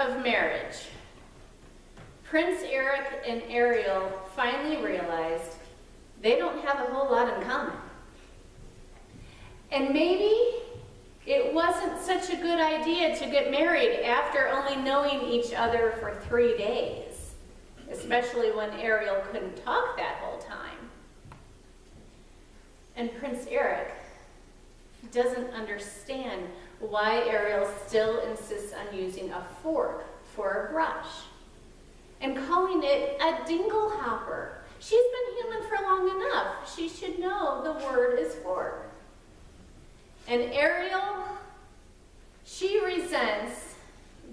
of marriage, Prince Eric and Ariel finally realized they don't have a whole lot in common. And maybe it wasn't such a good idea to get married after only knowing each other for 3 days, especially when Ariel couldn't talk that whole time. And Prince Eric doesn't understand why Ariel still insists on using a fork for a brush and calling it a dingle hopper. She's been human for long enough. She should know the word is fork. And Ariel, she resents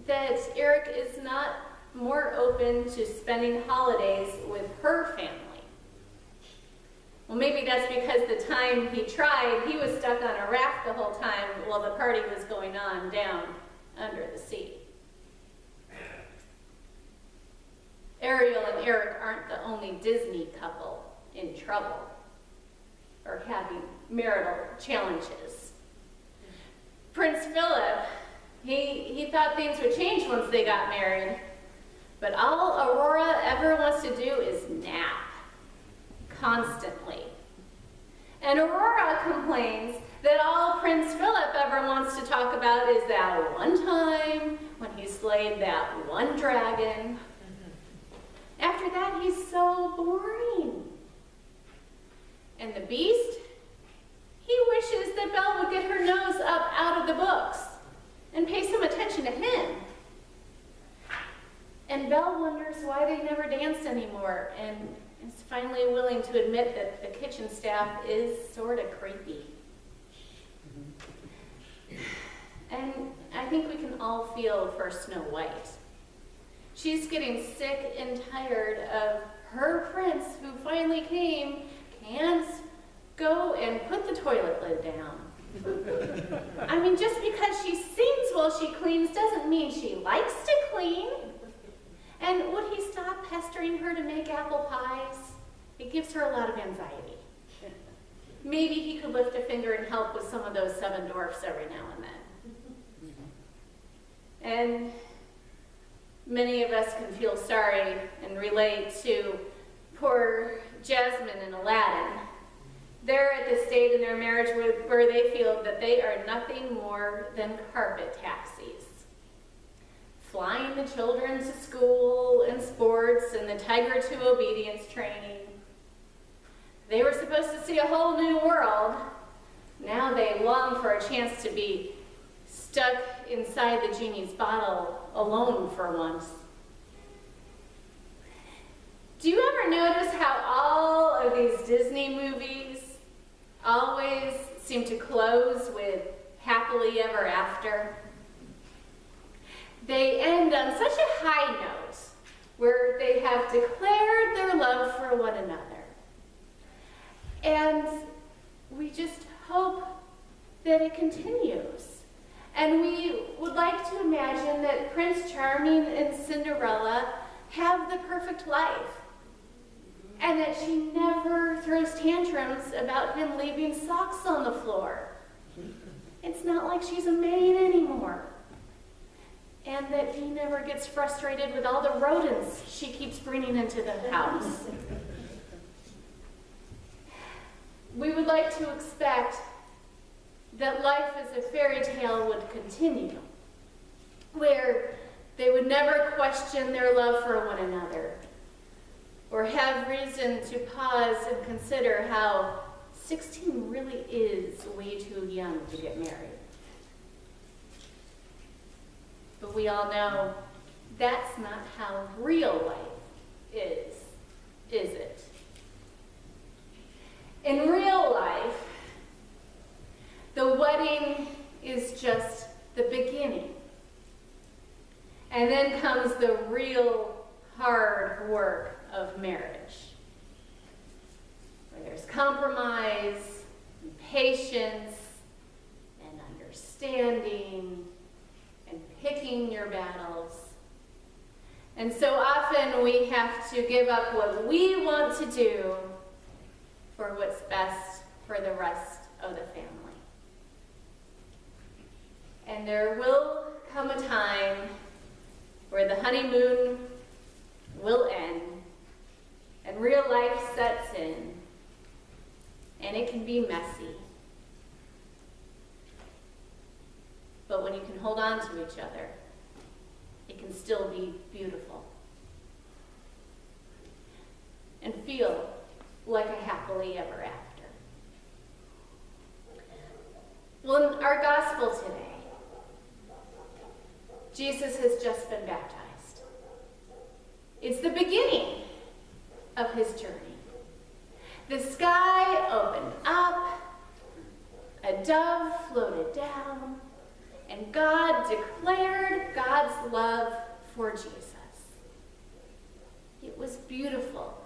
that Eric is not more open to spending holidays with her family. Well, maybe that's because the time he tried, he was stuck on a raft the whole time while the party was going on down under the sea. Ariel and Eric aren't the only Disney couple in trouble or having marital challenges. Prince Philip, he thought things would change once they got married, but all Aurora ever wants to do is nap. Constantly. And Aurora complains that all Prince Philip ever wants to talk about is that one time when he slayed that one dragon. After that, he's so boring. And the beast, he wishes that Belle would get her nose up out of the books and pay some attention to him. And Belle wonders why they never danced anymore, and is finally willing to admit that the kitchen staff is sort of creepy. And I think we can all feel for Snow White. She's getting sick and tired of her prince, who finally came, can't go and put the toilet lid down. I mean, just because she sings while she cleans doesn't mean she likes to clean. And would he stop pestering her to make apple pies? It gives her a lot of anxiety. Maybe he could lift a finger and help with some of those 7 dwarfs every now and then. And many of us can feel sorry and relate to poor Jasmine and Aladdin. They're at the state in their marriage where they feel that they are nothing more than carpet taxis. Flying the children to school and sports and the tiger to obedience training. They were supposed to see a whole new world. Now they long for a chance to be stuck inside the genie's bottle alone for once. Do you ever notice how all of these Disney movies always seem to close with happily ever after? They end on such a high note where they have declared their love for one another. And we just hope that it continues. And we would like to imagine that Prince Charming and Cinderella have the perfect life, and that she never throws tantrums about him leaving socks on the floor. It's not like she's a maid anymore. And that he never gets frustrated with all the rodents she keeps bringing into the house. We would like to expect that life as a fairy tale would continue, where they would never question their love for one another, or have reason to pause and consider how 16 really is way too young to get married. But we all know that's not how real life is it? In real life, the wedding is just the beginning. And then comes the real hard work of marriage, where there's compromise, and patience, and understanding, and picking your battles. And so often we have to give up what we want to do for what's best for the rest of the family. And there will come a time where the honeymoon will end and real life sets in, and it can be messy. But when you can hold on to each other, it can still be beautiful and feel like a happily ever after. Well, in our gospel today, Jesus has just been baptized. It's the beginning of his journey. The sky opened up, a dove floated down, and God declared God's love for Jesus. It was beautiful.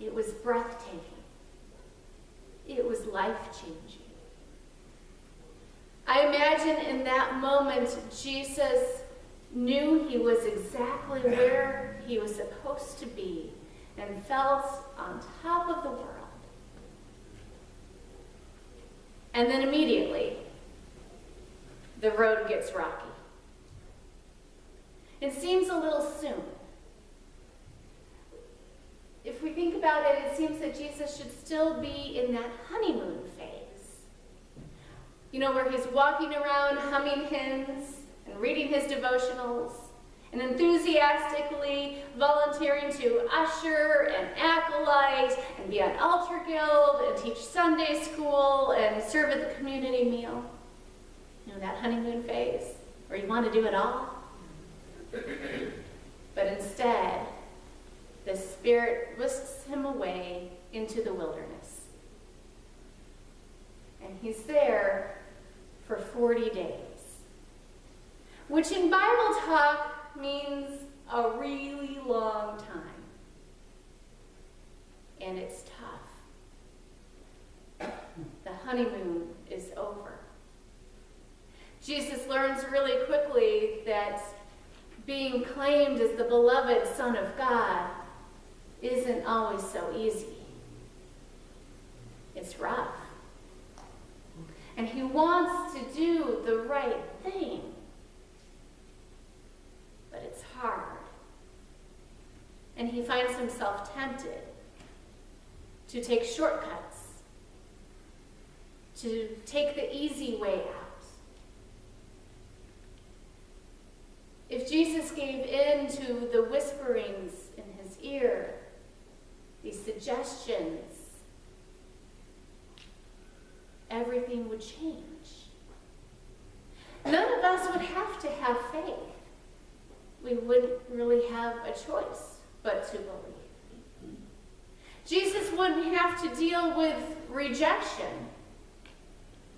It was breathtaking. It was life-changing. I imagine in that moment, Jesus knew he was exactly where he was supposed to be and felt on top of the world. And then immediately, the road gets rocky. It seems a little soon. If we think about it, it seems that Jesus should still be in that honeymoon phase. You know, where he's walking around humming hymns and reading his devotionals and enthusiastically volunteering to usher and acolyte and be on altar guild and teach Sunday school and serve at the community meal. You know, that honeymoon phase where you want to do it all. But instead, the Spirit whisks him away into the wilderness. And he's there for 40 days, which in Bible talk means a really long time. And it's tough. The honeymoon is over. Jesus learns really quickly that being claimed as the beloved Son of God isn't always so easy. It's rough. And he wants to do the right thing. But it's hard. And he finds himself tempted to take shortcuts, to take the easy way out. If Jesus gave in to the whisperings in his ear, these suggestions, everything would change. None of us would have to have faith. We wouldn't really have a choice but to believe. Jesus wouldn't have to deal with rejection.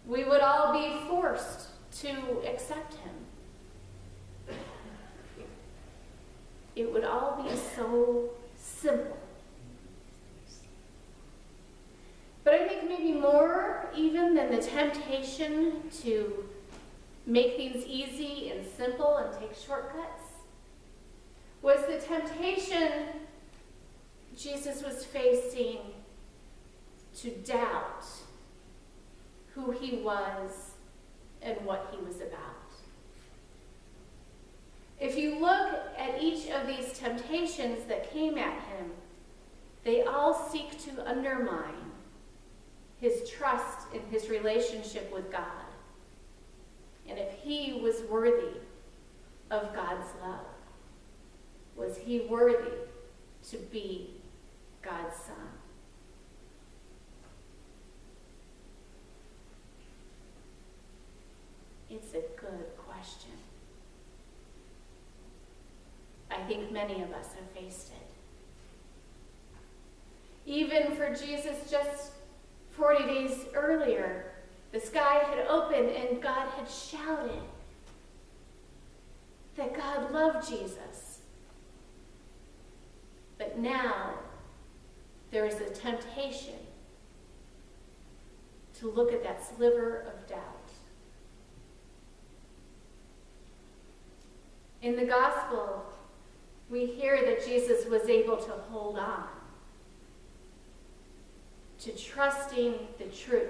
We would all be forced to accept him. It would all be so simple. But I think maybe more even than the temptation to make things easy and simple and take shortcuts was the temptation Jesus was facing to doubt who he was and what he was about. If you look at each of these temptations that came at him, they all seek to undermine his trust in his relationship with God, and if he was worthy of God's love. Was he worthy to be God's son? It's a good question. I think many of us have faced it. Even for Jesus, just 40 days earlier, the sky had opened and God had shouted that God loved Jesus. But now, there is a temptation to look at that sliver of doubt. In the gospel, we hear that Jesus was able to hold on to trusting the truth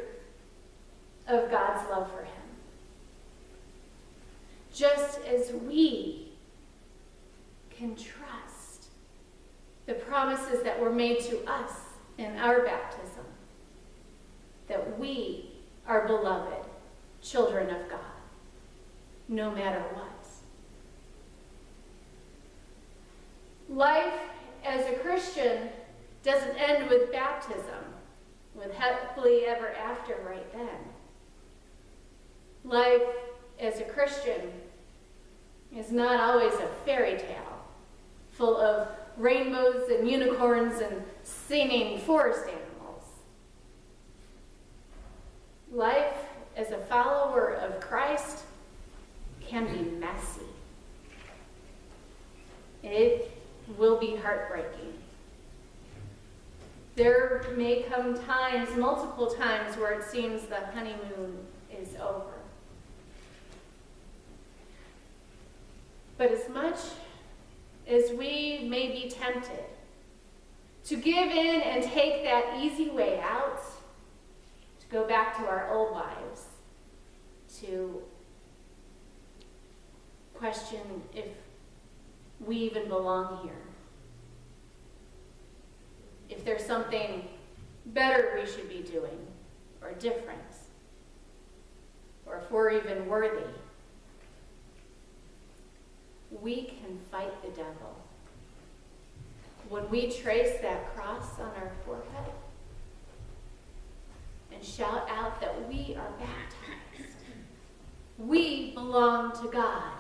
of God's love for him. Just as we can trust the promises that were made to us in our baptism, that we are beloved children of God, no matter what. Life as a Christian doesn't end with baptism, with happily ever after right then. Life as a Christian is not always a fairy tale full of rainbows and unicorns and singing forest animals. Life as a follower of Christ can be messy. It will be heartbreaking. There may come times, multiple times, where it seems the honeymoon is over. But as much as we may be tempted to give in and take that easy way out, to go back to our old lives, to question if we even belong here, if there's something better we should be doing, or different, or if we're even worthy, we can fight the devil when we trace that cross on our forehead and shout out that we are baptized. We belong to God.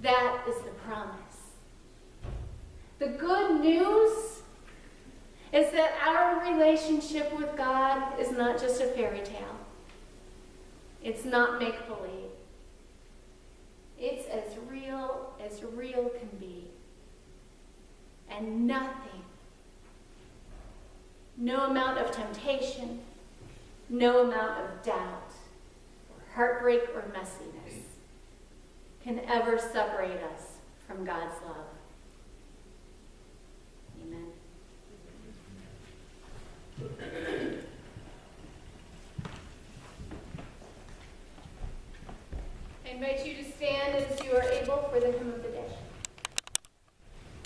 That is the promise. The good news is that our relationship with God is not just a fairy tale. It's not make-believe. It's as real can be. And nothing, no amount of temptation, no amount of doubt, or heartbreak or messiness can ever separate us from God's love. Amen. I invite you to stand as you are able for the hymn of